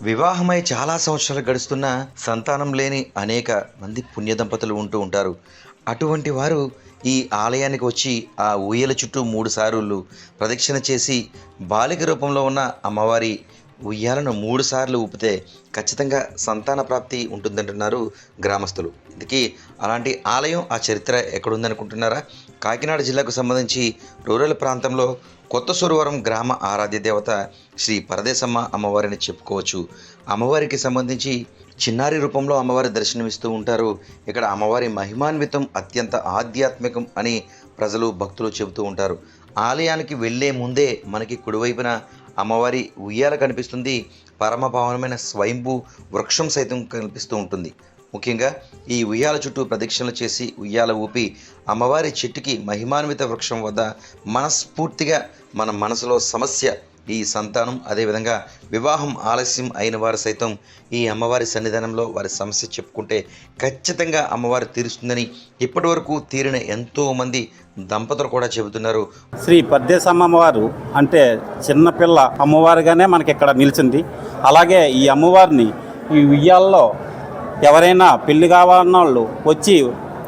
వివాహమై చాలా సంవత్సరాలు గడుస్తున్న సంతానం లేని అనేక మంది పుణ్య దంపతులు ఉంటూ ఉంటారు. అటువంటి వారు ఈ ఆలయానికి వచ్చి ఆ ఊయల చుట్టూ 3 సార్లు ప్రదక్షిణ చేసి బాలిక రూపంలో ఉన్న అమ్మవారి ఉయ్యాలను 3 సార్లు ఊపితే ఖచ్చితంగా సంతాన ప్రాప్తి ఉంటుందంటున్నారు గ్రామస్తులు. ఇందుకీ అలాంటి ఆలయం, ఆ చరిత్ర ఎక్కడుందనుకుంటున్నారా? కాకినాడ జిల్లాకు సంబంధించి రూరల్ ప్రాంతంలో కొత్త సురవరం గ్రామ ఆరాధ్య దేవత శ్రీ పరదేశమ్మ అమ్మవారిని చెప్పుకోవచ్చు. అమ్మవారికి సంబంధించి చిన్నారి రూపంలో అమ్మవారి దర్శనమిస్తూ ఉంటారు. ఇక్కడ అమ్మవారి మహిమాన్వితం, అత్యంత ఆధ్యాత్మికం అని ప్రజలు, భక్తులు చెబుతూ ఉంటారు. ఆలయానికి వెళ్ళే ముందే మనకి కుడివైపున అమ్మవారి ఉయ్యాల కనిపిస్తుంది. పరమపావనమైన స్వయంభూ వృక్షం సైతం కనిపిస్తూ ఉంటుంది. ముఖ్యంగా ఈ ఉయ్యాల చుట్టూ ప్రదక్షిణలు చేసి ఉయ్యాల ఊపి అమ్మవారి చెట్టుకి మహిమాన్విత వృక్షం వద్ద మనస్ఫూర్తిగా మన మనసులో సమస్య, ఈ సంతానం, అదేవిధంగా వివాహం ఆలస్యం అయిన వారు సైతం ఈ అమ్మవారి సన్నిధానంలో వారి సమస్య చెప్పుకుంటే ఖచ్చితంగా అమ్మవారు తీరుస్తుందని ఇప్పటి వరకు తీరిన ఎంతోమంది దంపతులు కూడా చెబుతున్నారు. శ్రీ పరదేశమ్మ అమ్మవారు అంటే చిన్నపిల్ల అమ్మవారుగానే మనకి ఇక్కడ నిలిచింది. అలాగే ఈ అమ్మవారిని ఈ ఉయ్యాల్లో ఎవరైనా పెళ్లి కావాలన్న వాళ్ళు వచ్చి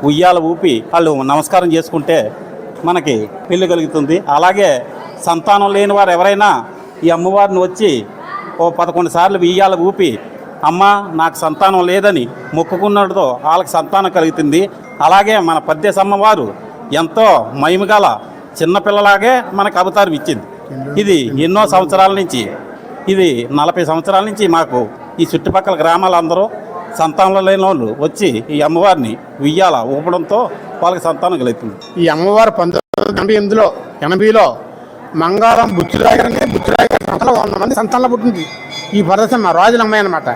ఉయ్యాల ఊపి వాళ్ళు నమస్కారం చేసుకుంటే మనకి పెళ్లి కలుగుతుంది. అలాగే సంతానం లేని వారు ఎవరైనా ఈ అమ్మవారిని వచ్చి 11 సార్లు ఉయ్యాల ఊపి అమ్మ నాకు సంతానం లేదని మొక్కుకున్నతో వాళ్ళకి సంతానం కలుగుతుంది. అలాగే మన పరదేశమ్మ వారు ఎంతో మహిమగల చిన్నపిల్లలాగే మనకు అవతారం ఇచ్చింది. ఇది ఎన్నో సంవత్సరాల నుంచి, ఇది 40 సంవత్సరాల నుంచి మాకు ఈ చుట్టుపక్కల గ్రామాలందరూ సంతానం లేని వాళ్ళు వచ్చి ఈ అమ్మవారిని ఉయ్యాల ఊపడంతో వాళ్ళకి సంతానం కలుగుతుంది. ఈ అమ్మవారు 1988లో మంగారం బుచ్చిరాయ సంతానం 100 మంది సంతానంలో పుట్టింది. ఈ పరదేశమ్మ రాజుల అమ్మాయి అనమాట.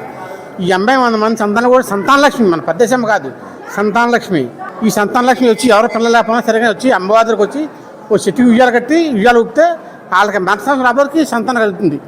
ఈ అమ్మాయి 100 మంది సంతానం కూడా సంతానలక్ష్మి, మన పరదేశమ్మ కాదు, సంతానలక్ష్మి. ఈ సంతానలక్ష్మి వచ్చి ఎవరు పిల్లలు లేకపోయినా సరిగా వచ్చి అమ్మవారి దగ్గరికి వచ్చి ఓ చెట్టుకి ఉయ్యాలు కట్టి ఉయ్యాలు ఊపితే వాళ్ళకి మనసు రాబోరికి సంతానం కలుగుతుంది.